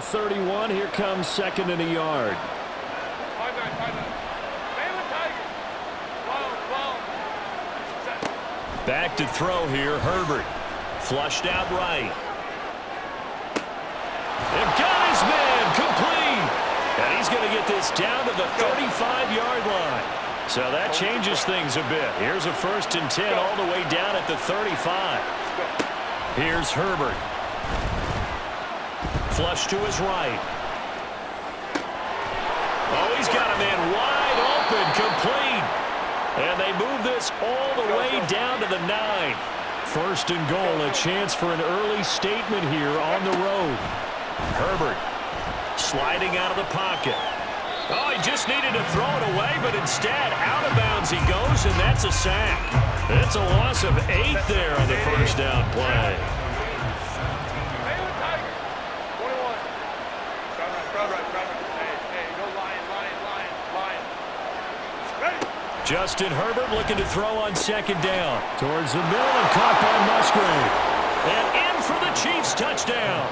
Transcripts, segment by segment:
31, here comes second and a yard. Back to throw here, Herbert. Flushed out right. And got his man, complete. And he's going to get this down to the 35-yard line. So that changes things a bit. Here's a 1st and 10 all the way down at the 35. Here's Herbert. Flush to his right. Oh, he's got a man wide open, complete. And they move this all the way down to the 9. 1st and goal, a chance for an early statement here on the road. Herbert sliding out of the pocket. Oh, he just needed to throw it away, but instead, out of bounds he goes, and that's a sack. It's a loss of 8 there on the 1st down play. Justin Herbert looking to throw on 2nd down. Towards the middle and caught by Musgrave. And in for the Chiefs touchdown.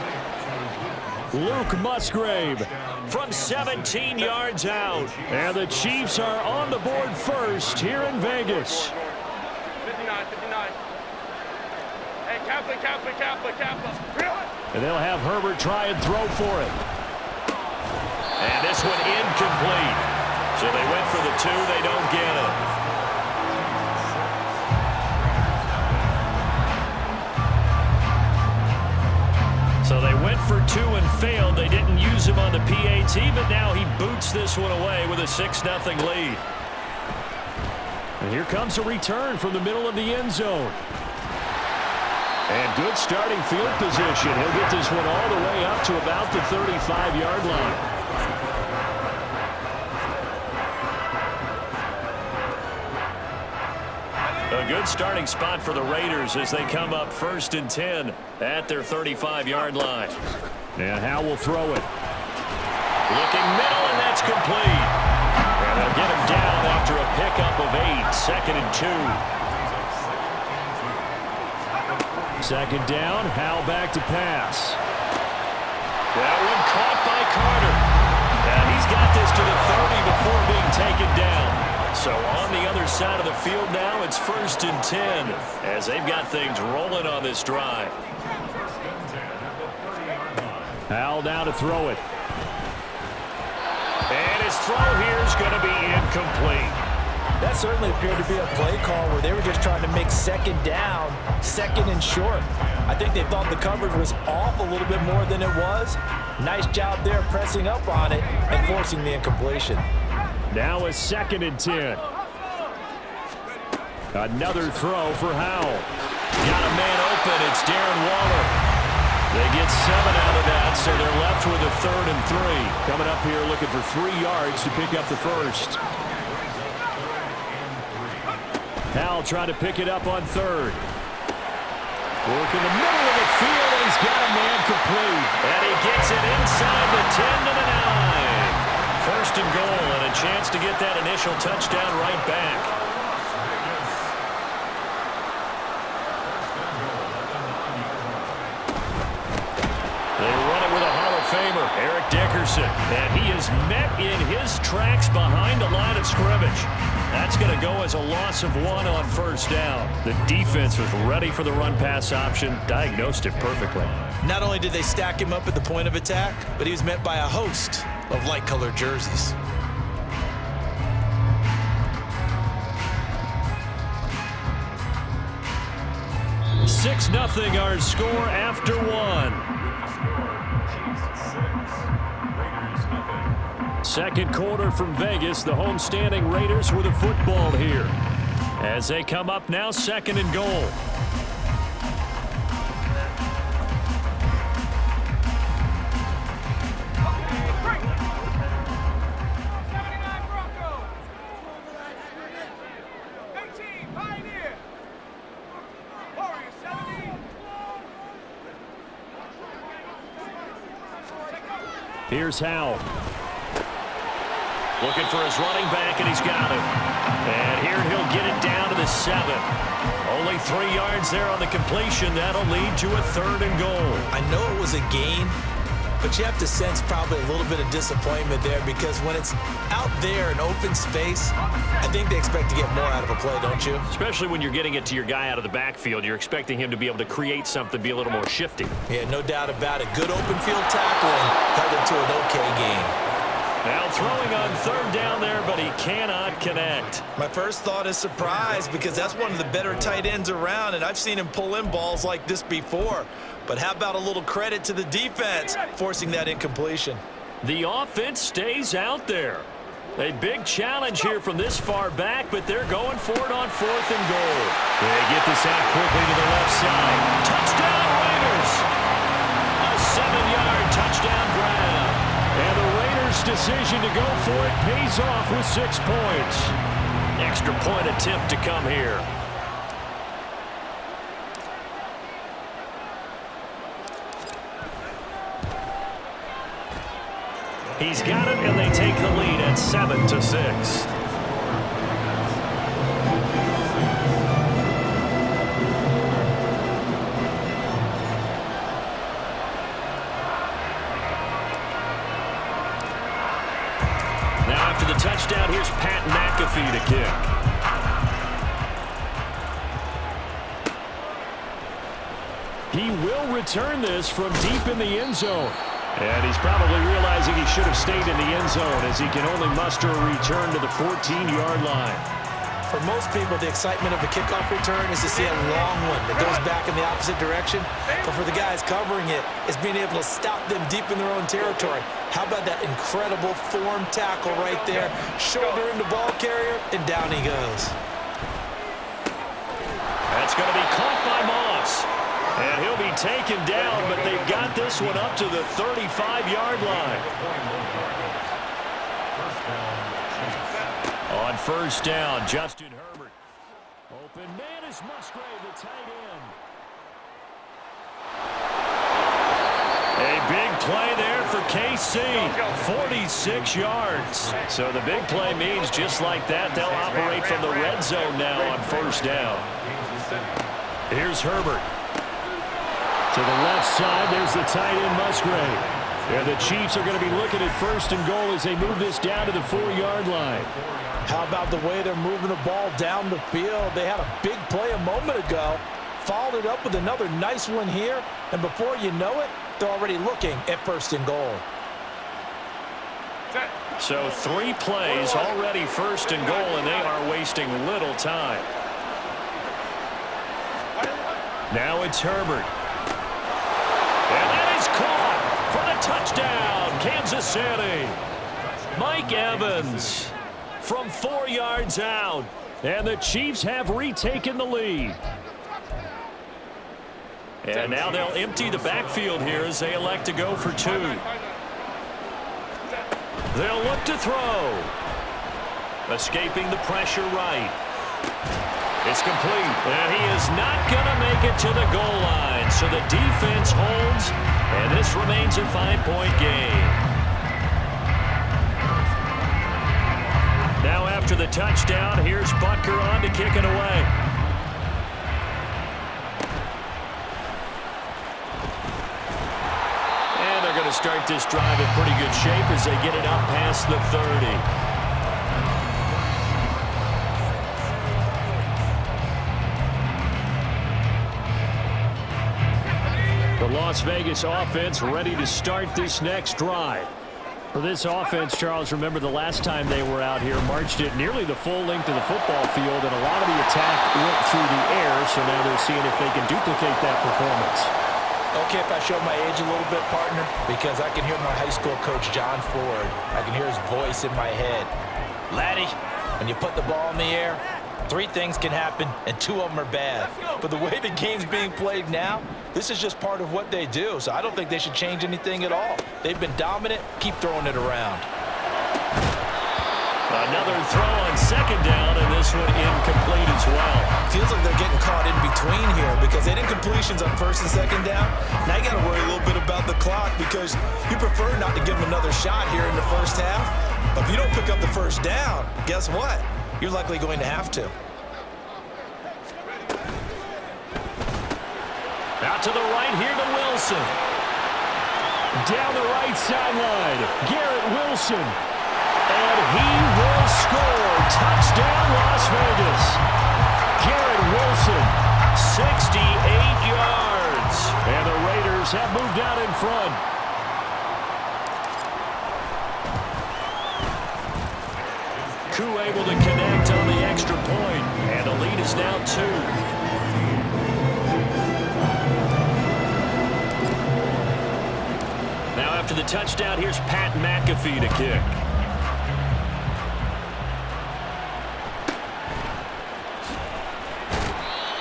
Luke Musgrave from 17 yards out. And the Chiefs are on the board first here in Vegas. 59. Hey, Kaplan. And they'll have Herbert try and throw for it. And this one incomplete. So they went for the 2. They don't get it. So they went for 2 and failed. They didn't use him on the PAT, but now he boots this one away with a 6-0 lead. And here comes a return from the middle of the end zone. And good starting field position. He'll get this one all the way up to about the 35-yard line. A good starting spot for the Raiders as they come up 1st and 10 at their 35-yard line. And Howe will throw it. Looking middle, and that's complete. And they'll get him down after a pickup of 8. 2nd and 2. 2nd down, Howe back to pass. That one caught by Carter. And he's got this to the 30 before being taken down. So on the other side of the field now, it's 1st and 10 as they've got things rolling on this drive. Howell now to throw it. And his throw here is going to be incomplete. That certainly appeared to be a play call where they were just trying to make 2nd down, 2nd and short. I think they thought the coverage was off a little bit more than it was. Nice job there pressing up on it and forcing the incompletion. Now a 2nd and 10. Another throw for Howell. Got a man open. It's Darren Waller. They get 7 out of that, so they're left with a 3rd and 3. Coming up here looking for 3 yards to pick up the 1st. Howell trying to pick it up on 3rd. Work in the middle of the field, and he's got a man complete. And he gets it inside the 10 to the 9. 1st and goal, and a chance to get that initial touchdown right back. They run it with a Hall of Famer, Eric Dickerson, and he is met in his tracks behind the line of scrimmage. That's going to go as a loss of 1 on 1st down. The defense was ready for the run-pass option, diagnosed it perfectly. Not only did they stack him up at the point of attack, but he was met by a host of light-colored jerseys. Six 0 our score after 1. 2nd quarter from Vegas. The homestanding Raiders with a football here as they come up now 2nd and goal. Here's Howell. Looking for his running back, and he's got it. And here he'll get it down to the 7. Only 3 yards there on the completion. That'll lead to a 3rd and goal. I know it was a gain, But you have to sense probably a little bit of disappointment there, because when it's out there in open space, I think they expect to get more out of a play, don't you? Especially when you're getting it to your guy out of the backfield. You're expecting him to be able to create something, be a little more shifty. Yeah, no doubt about it. Good open field tackling held it to an okay game. Now throwing on third down there, but he cannot connect. My first thought is surprise, because that's one of the better tight ends around, and I've seen him pull in balls like this before. But how about a little credit to the defense forcing that incompletion? The offense stays out there. A big challenge here from this far back, but they're going for it on 4th and goal. They get this out quickly to the left side. Touchdown, Raiders! A 7-yard touchdown grab. And the Raiders' decision to go for it pays off with 6 points. Extra point attempt to come here. He's got it, and they take the lead at 7-6. Now after the touchdown, here's Pat McAfee to kick. He will return this from deep in the end zone. And he's probably realizing he should have stayed in the end zone, as he can only muster a return to the 14-yard line. For most people, the excitement of a kickoff return is to see a long one that goes back in the opposite direction. But for the guys covering it, it's being able to stop them deep in their own territory. How about that incredible form tackle right there? Shoulder into ball carrier, and down he goes. That's going to be caught by Moss. And he'll be taken down, but they've got this one up to the 35-yard line. On first down, Justin Herbert. Open man is Musgrave, the tight end. A big play there for KC, 46 yards. So the big play means just like that, they'll operate from the red zone now on first down. Here's Herbert. To the left side, there's the tight end Musgrave. And the Chiefs are going to be looking at first and goal as they move this down to the 4-yard line. How about the way they're moving the ball down the field? They had a big play a moment ago, followed it up with another nice one here, and before you know it, they're already looking at first and goal. So 3 plays, already first and goal, and they are wasting little time. Now it's Herbert. And that is caught for the touchdown, Kansas City. Mike Evans from 4 yards out. And the Chiefs have retaken the lead. And now they'll empty the backfield here as they elect to go for 2. They'll look to throw. Escaping the pressure right. It's complete. And he is not going to make it to the goal line. So the defense holds, and this remains a 5-point game. Now after the touchdown, here's Butker on to kick it away. And they're going to start this drive in pretty good shape as they get it up past the 30. The Las Vegas offense ready to start this next drive. For this offense, Charles, remember the last time they were out here, marched it nearly the full length of the football field, and a lot of the attack went through the air, so now they're seeing if they can duplicate that performance. Okay, if I show my age a little bit, partner, because I can hear my high school coach, John Ford. I can hear his voice in my head. Laddie, when you put the ball in the air, 3 things can happen, and 2 of them are bad. But the way the game's being played now, this is just part of what they do, so I don't think they should change anything at all. They've been dominant. Keep throwing it around. Another throw on second down, and this one incomplete as well. Feels like they're getting caught in between here because they did incompletions on first and second down. Now you got to worry a little bit about the clock because you prefer not to give them another shot here in the first half. But if you don't pick up the first down, guess what? You're likely going to have to. Out to the right here to Wilson. Down the right sideline, Garrett Wilson. And he will score. Touchdown, Las Vegas. Garrett Wilson, 68 yards. And the Raiders have moved out in front. Koo able to connect on the extra point. And the lead is now 2. Now after the touchdown, here's Pat McAfee to kick.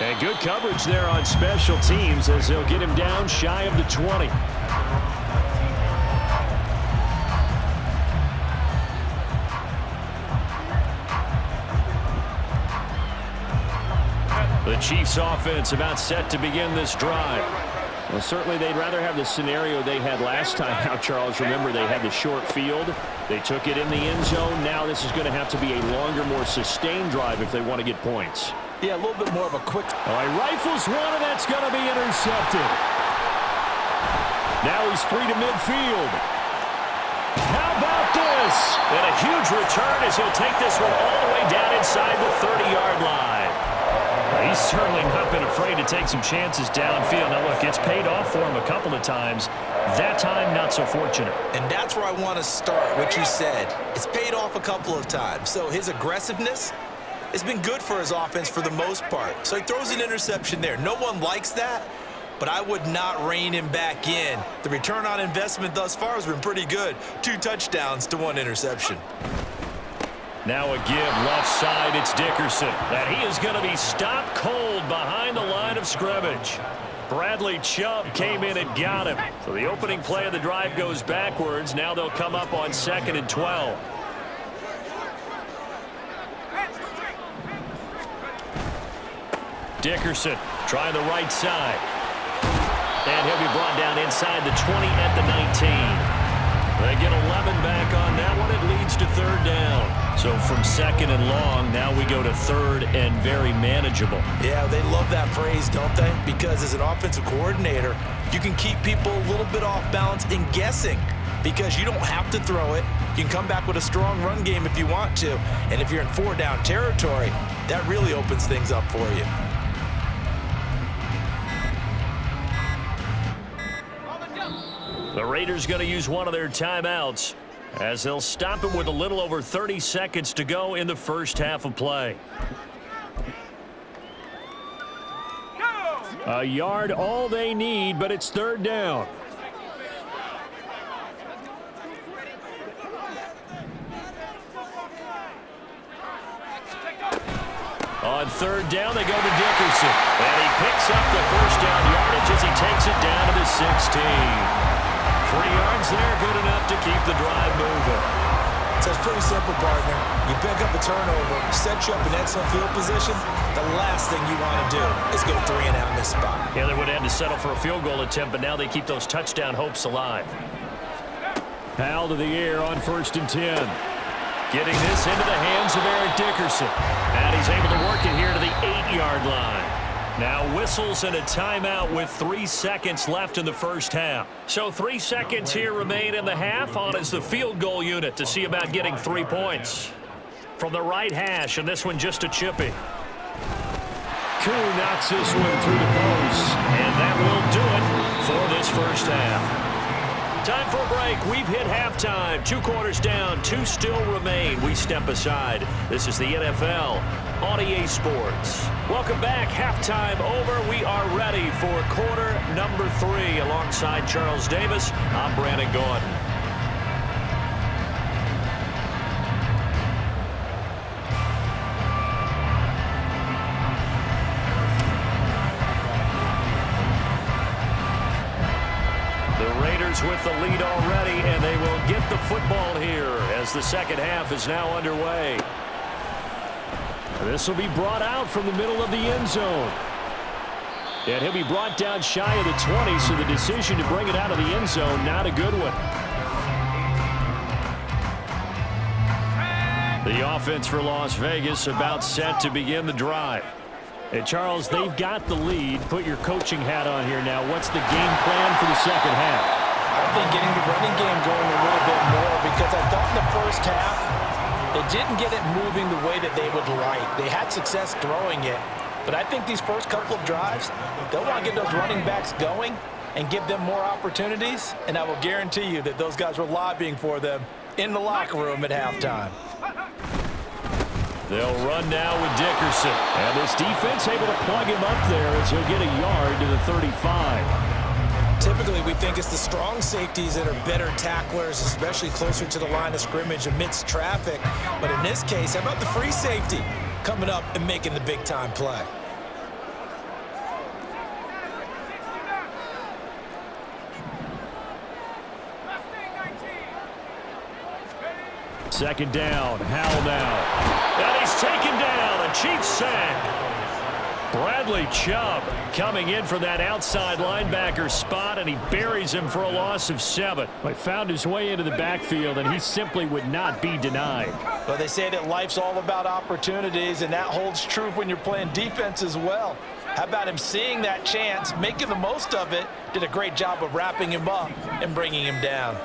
And good coverage there on special teams as they'll get him down shy of the 20. The Chiefs offense about set to begin this drive. Well, certainly they'd rather have the scenario they had last time out, Charles. Remember, they had the short field. They took it in the end zone. Now this is going to have to be a longer, more sustained drive if they want to get points. Yeah, a little bit more of a quick. Oh, he rifles one, and that's going to be intercepted. Now he's free to midfield. How about this? And a huge return as he'll take this one all the way down inside the 30-yard line. He's certainly not been afraid to take some chances downfield. Now, look, it's paid off for him a couple of times. That time, not so fortunate. And that's where I want to start, what you said. It's paid off a couple of times. So his aggressiveness has been good for his offense for the most part. So he throws an interception there. No one likes that, but I would not rein him back in. The return on investment thus far has been pretty good. 2 touchdowns to 1 interception. Now a give left side, it's Dickerson. And he is going to be stopped cold behind the line of scrimmage. Bradley Chubb came in and got him. So the opening play of the drive goes backwards. Now they'll come up on 2nd and 12. Dickerson trying the right side. And he'll be brought down inside the 20 at the 19. They get 11 back on that one. It leads to 3rd down. So from 2nd and long, now we go to 3rd and very manageable. Yeah, they love that phrase, don't they? Because as an offensive coordinator, you can keep people a little bit off balance and guessing because you don't have to throw it. You can come back with a strong run game if you want to. And if you're in 4-down territory, that really opens things up for you. The Raiders going to use one of their timeouts as they'll stop it with a little over 30 seconds to go in the first half of play. A yard all they need, but it's 3rd down. On 3rd down, they go to Dickerson. And he picks up the first down yardage as he takes it down to the 16. 3 yards there, good enough to keep the drive moving. So it's pretty simple, partner. You pick up a turnover, set you up in excellent field position. The last thing you want to do is go 3 and out in this spot. Yeah, they would have had to settle for a field goal attempt, but now they keep those touchdown hopes alive. Powell to the air on 1st and 10. Getting this into the hands of Eric Dickerson. And he's able to work it here to the 8-yard line. Now whistles and a timeout with 3 seconds left in the first half. So 3 seconds here remain in the half on as the field goal unit to see about getting 3 points. From the right hash, and this one just a chippy. Koo knocks this one through the post. And that will do it for this first half. Time for a break. We've hit halftime. 2 quarters down. 2 still remain. We step aside. This is the NFL on EA Sports. Welcome back. Halftime over. We are ready for quarter number 3. Alongside Charles Davis, I'm Brandon Gordon. With the lead already, and they will get the football here as the second half is now underway. This will be brought out from the middle of the end zone. And he'll be brought down shy of the 20, so the decision to bring it out of the end zone, not a good one. The offense for Las Vegas about set to begin the drive. And Charles, they've got the lead. Put your coaching hat on here now. What's the game plan for the second half? I think getting the running game going a little bit more, because I thought in the first half they didn't get it moving the way that they would like. They had success throwing it, but I think these first couple of drives, they'll want to get those running backs going and give them more opportunities, and I will guarantee you that those guys were lobbying for them in the locker room at halftime. They'll run now with Dickerson. And this defense able to plug him up there as he'll get a yard to the 35. Typically, we think it's the strong safeties that are better tacklers, especially closer to the line of scrimmage amidst traffic. But in this case, how about the free safety coming up and making the big-time play? Second down, Howell now. And he's taken down, a Chiefs sack. Bradley Chubb coming in for that outside linebacker spot, and he buries him for a loss of 7. He found his way into the backfield, and he simply would not be denied. Well, they say that life's all about opportunities, and that holds true when you're playing defense as well. How about him seeing that chance, making the most of it, did a great job of wrapping him up and bringing him down.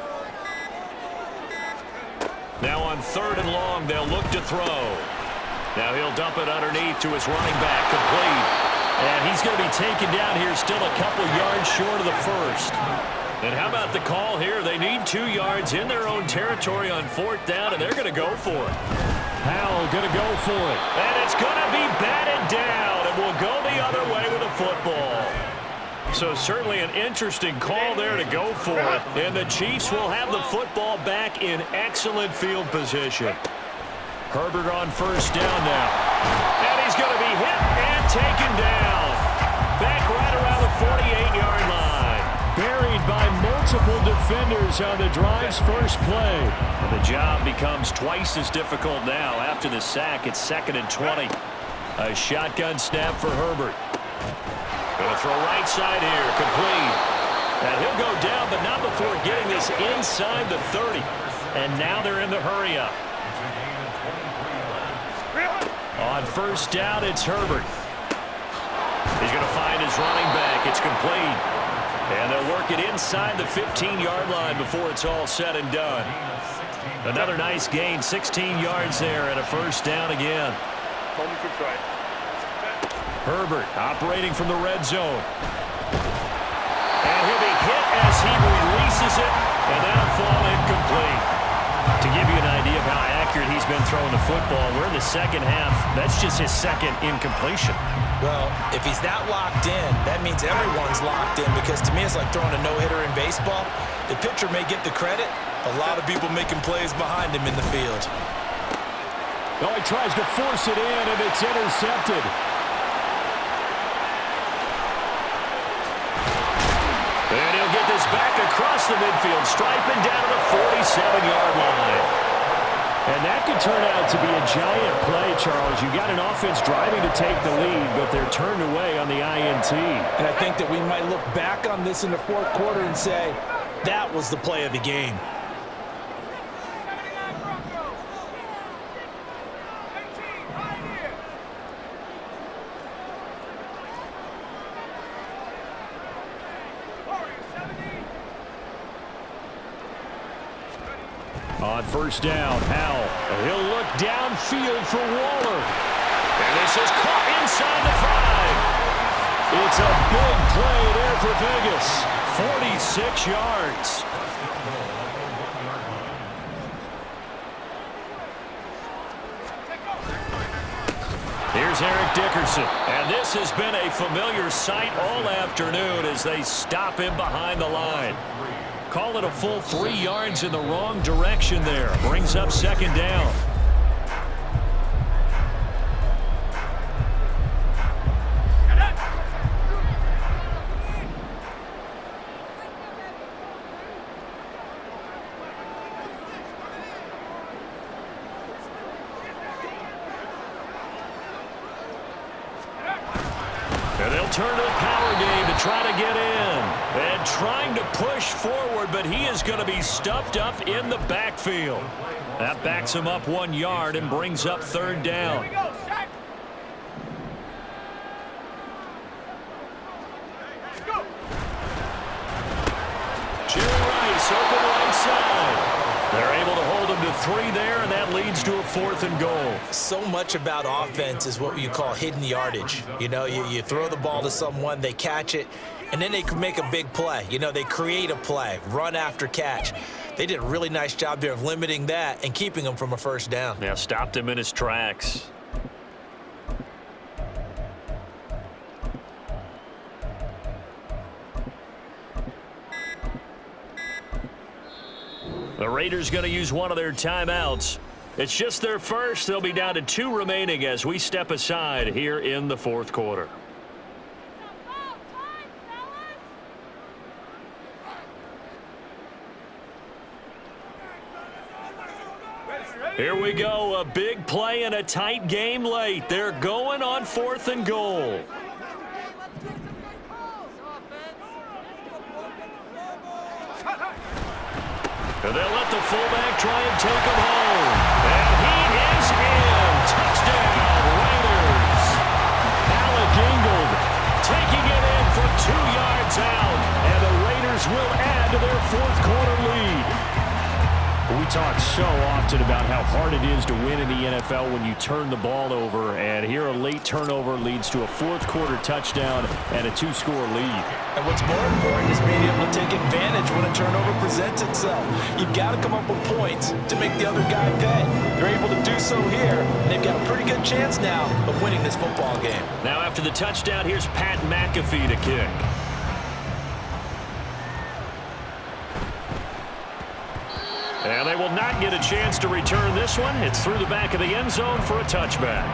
Now on 3rd and long, they'll look to throw. Now he'll dump it underneath to his running back, complete. And he's going to be taken down here, still a couple yards short of the first. And how about the call here? They need 2 yards in their own territory on 4th down, and they're going to go for it. Howell going to go for it. And it's going to be batted down, and will go the other way with a football. So certainly an interesting call there to go for it. And the Chiefs will have the football back in excellent field position. Herbert on 1st down now. And he's going to be hit and taken down. Back right around the 48-yard line. Buried by multiple defenders on the drive's first play. And the job becomes twice as difficult now after the sack. It's 2nd and 20. A shotgun snap for Herbert. Going to throw right side here, complete. And he'll go down, but not before getting this inside the 30. And now they're in the hurry-up. On 1st down, it's Herbert. He's going to find his running back. It's complete. And they'll work it inside the 15-yard line before it's all said and done. Another nice gain, 16 yards there, and a 1st down again. Herbert operating from the red zone. And he'll be hit as he releases it, and that'll fall incomplete. To give you an idea of how accurate he's been throwing the football, we're in the second half. That's just his 2nd incompletion. Well, if he's that locked in, that means everyone's locked in, because to me it's like throwing a no-hitter in baseball. The pitcher may get the credit. A lot of people making plays behind him in the field. Oh, he tries to force it in, and it's intercepted. And he'll get this back across the midfield, striping down to the 47-yard line. And that could turn out to be a giant play, Charles. You got an offense driving to take the lead, but they're turned away on the INT. And I think that we might look back on this in the 4th quarter and say, that was the play of the game. On 1st down, Howell. He'll look downfield for Waller. And this is caught inside the 5. It's a big play there for Vegas. 46 yards. Here's Eric Dickerson. And this has been a familiar sight all afternoon as they stop him behind the line. Call it a full 3 yards in the wrong direction there. Brings up 2nd down. And they'll turn to the power game to try to get in. And trying to push forward, but he is going to be stuffed up in the backfield. That backs him up 1 yard and brings up 3rd down. Jerry Rice 3 there, and that leads to a 4th and goal. So much about offense is what you call hidden yardage. You know, you throw the ball to someone, they catch it, and then they can make a big play. You know, they create a play, run after catch. They did a really nice job there of limiting that and keeping him from a first down. Yeah, stopped him in his tracks. The Raiders going to use one of their timeouts. It's just their first. They'll be down to 2 remaining as we step aside here in the 4th quarter. Here we go, a big play and a tight game late. They're going on 4th and goal. And they'll let the fullback try and take him home. And he is in. Touchdown, Raiders. Alec Ingold taking it in from 2 yards out. And the Raiders will add to their 4th quarter lead. We talk so often about how hard it is to win in the NFL when you turn the ball over, and here a late turnover leads to a 4th quarter touchdown and a 2-score lead. And what's more important is being able to take advantage when a turnover presents itself. You've got to come up with points to make the other guy pay. They're able to do so here, and they've got a pretty good chance now of winning this football game. Now after the touchdown, here's Pat McAfee to kick. And they will not get a chance to return this one. It's through the back of the end zone for a touchback.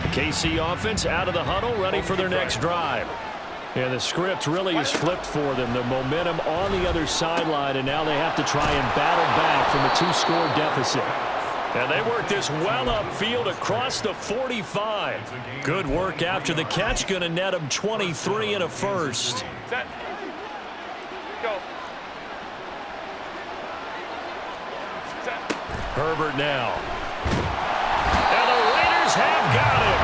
The KC offense out of the huddle, ready for their next drive. Yeah, the script really is flipped for them. The momentum on the other sideline, and now they have to try and battle back from a 2-score deficit. And they work this well upfield across the 45. Good work after the catch. Going to net them 23 and a first. Set. Go. Set. Herbert now. And the Raiders have got him.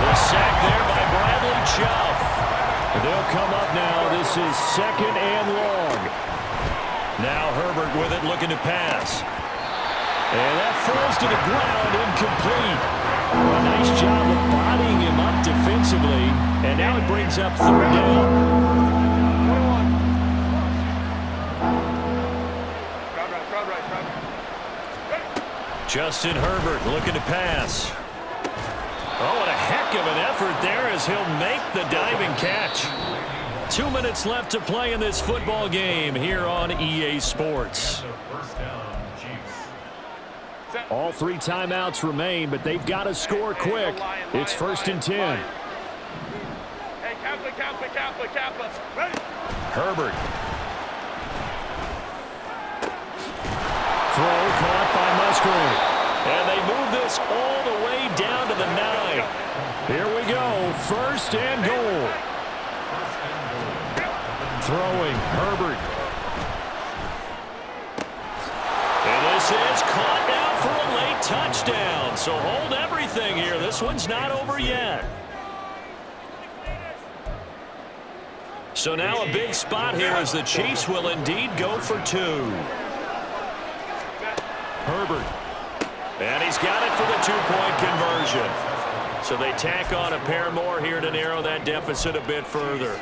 The sack there by Bradley Chubb. They'll come up now. This is 2nd and long. Now Herbert with it, looking to pass. And that falls to the ground, incomplete. A nice job of bodying him up defensively. And now it brings up 3rd down. Justin Herbert looking to pass. Oh, and a heck of an effort there as he'll make the diving catch. 2 minutes left to play in this football game here on EA Sports. All 3 timeouts remain, but they've got to score quick. It's 1st and 10. Hey, Kappa. Herbert. Throw caught by Musgrave. And they move this all the way down to the 9. Here we go, 1st and goal. Throwing, Herbert. And this is caught now for a late touchdown. So hold everything here. This one's not over yet. So now a big spot here as the Chiefs will indeed go for 2. Herbert. And he's got it for the 2-point conversion. So they tack on a pair more here to narrow that deficit a bit further.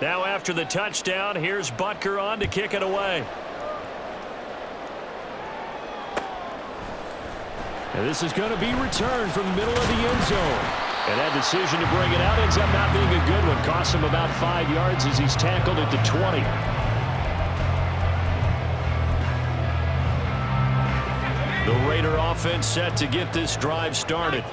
Now after the touchdown, here's Butker on to kick it away. And this is going to be returned from the middle of the end zone. And that decision to bring it out ends up not being a good one. Costs him about 5 yards as he's tackled at the 20. The Raider offense set to get this drive started.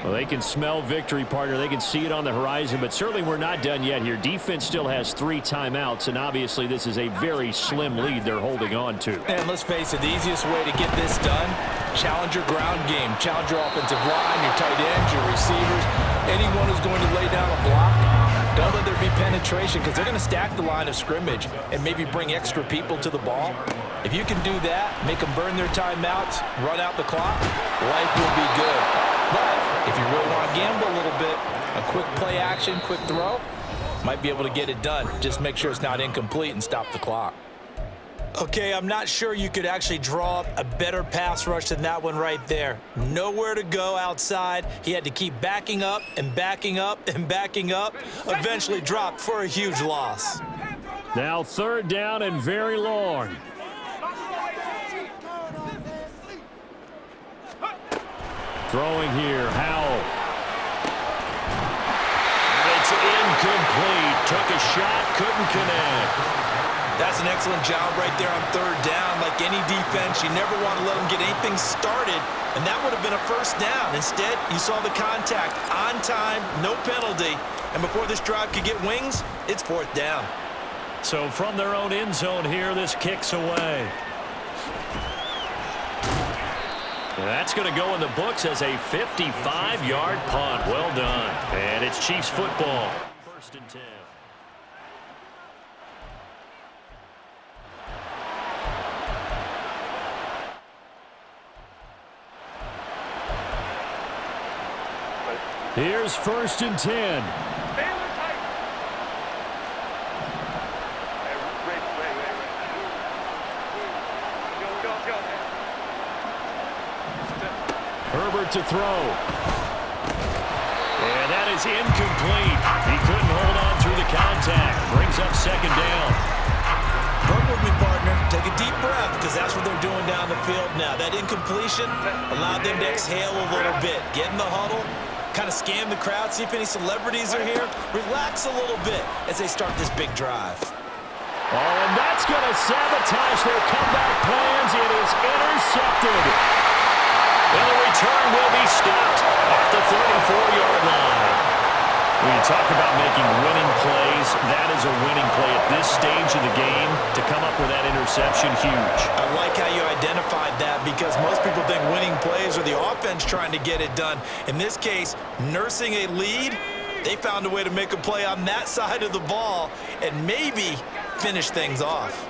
Well, they can smell victory, partner. They can see it on the horizon, but certainly we're not done yet here. Defense still has 3 timeouts, and obviously this is a very slim lead they're holding on to. And let's face it, the easiest way to get this done, challenge your ground game. Challenge your offensive line, your tight ends, your receivers, anyone who's going to lay down a block. Don't let there be penetration because they're going to stack the line of scrimmage and maybe bring extra people to the ball. If you can do that, make them burn their timeouts, run out the clock, life will be good. But if you really want to gamble a little bit, a quick play action, quick throw, might be able to get it done. Just make sure it's not incomplete and stop the clock. Okay, I'm not sure you could actually draw up a better pass rush than that one right there. Nowhere to go outside. He had to keep backing up and backing up and backing up. Eventually dropped for a huge loss. Now 3rd down and very long. Throwing here, Howell. It's incomplete. Took a shot, couldn't connect. That's an excellent job right there on 3rd down. Like any defense, you never want to let them get anything started, and that would have been a 1st down. Instead, you saw the contact on time, no penalty, and before this drive could get wings, it's 4th down. So from their own end zone here, this kicks away. That's going to go in the books as a 55-yard punt. Well done. And it's Chiefs football. 1st and 10. Here's 1st and 10. Herbert to throw. And that is incomplete. He couldn't hold on through the contact. Brings up 2nd down. Work with me, partner. Take a deep breath because that's what they're doing down the field now. That incompletion allowed them to exhale a little bit. Get in the huddle. Kind of scan the crowd, see if any celebrities are here. Relax a little bit as they start this big drive. Oh, and that's going to sabotage their comeback plans. It is intercepted. And the return will be stopped at the 34-yard line. When you talk about making winning plays, that is a winning play at this stage of the game. To come up with that interception, huge. I like how you identified that because most people think winning plays are the offense trying to get it done. In this case, nursing a lead, they found a way to make a play on that side of the ball and maybe finish things off.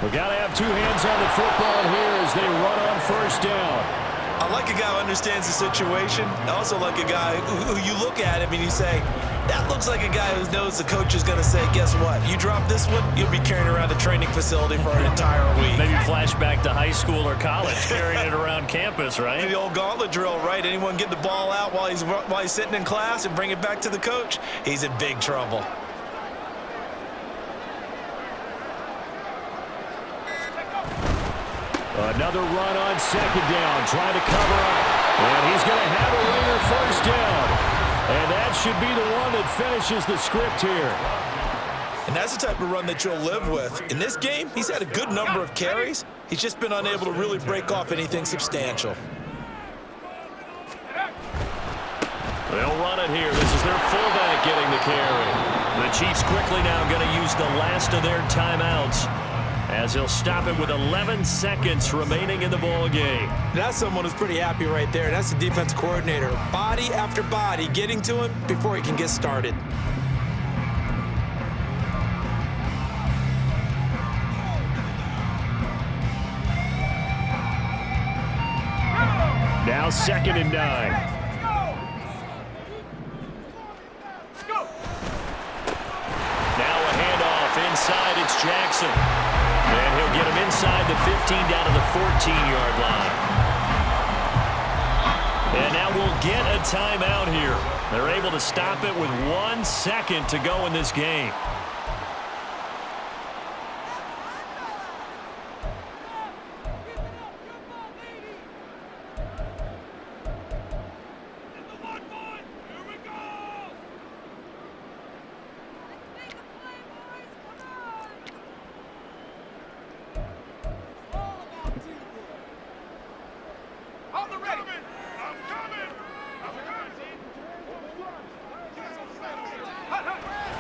We got to have two hands on the football here as they run on 1st down. I like a guy who understands the situation. I also like a guy who you look at him and you say, that looks like a guy who knows the coach is going to say, guess what? You drop this one, you'll be carrying around a training facility for an entire week. Maybe flashback to high school or college, carrying it around campus, right? The old gauntlet drill, right? Anyone get the ball out while he's sitting in class and bring it back to the coach, he's in big trouble. Another run on 2nd down, trying to cover up. And he's going to have a ringer 1st down. And that should be the one that finishes the script here. And that's the type of run that you'll live with. In this game, he's had a good number of carries. He's just been unable to really break off anything substantial. They'll run it here. This is their fullback getting the carry. The Chiefs quickly now going to use the last of their timeouts, as he'll stop it with 11 seconds remaining in the ball game. That's someone who's pretty happy right there. That's the defense coordinator. Body after body getting to him before he can get started. Now 2nd and 9. Inside, it's Jackson. And he'll get him inside the 15 down to the 14-yard line. And now we'll get a timeout here. They're able to stop it with 1 second to go in this game.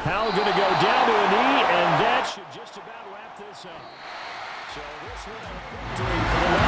Howell going to go down to a knee, and that should just about wrap this up. So this was a victory for the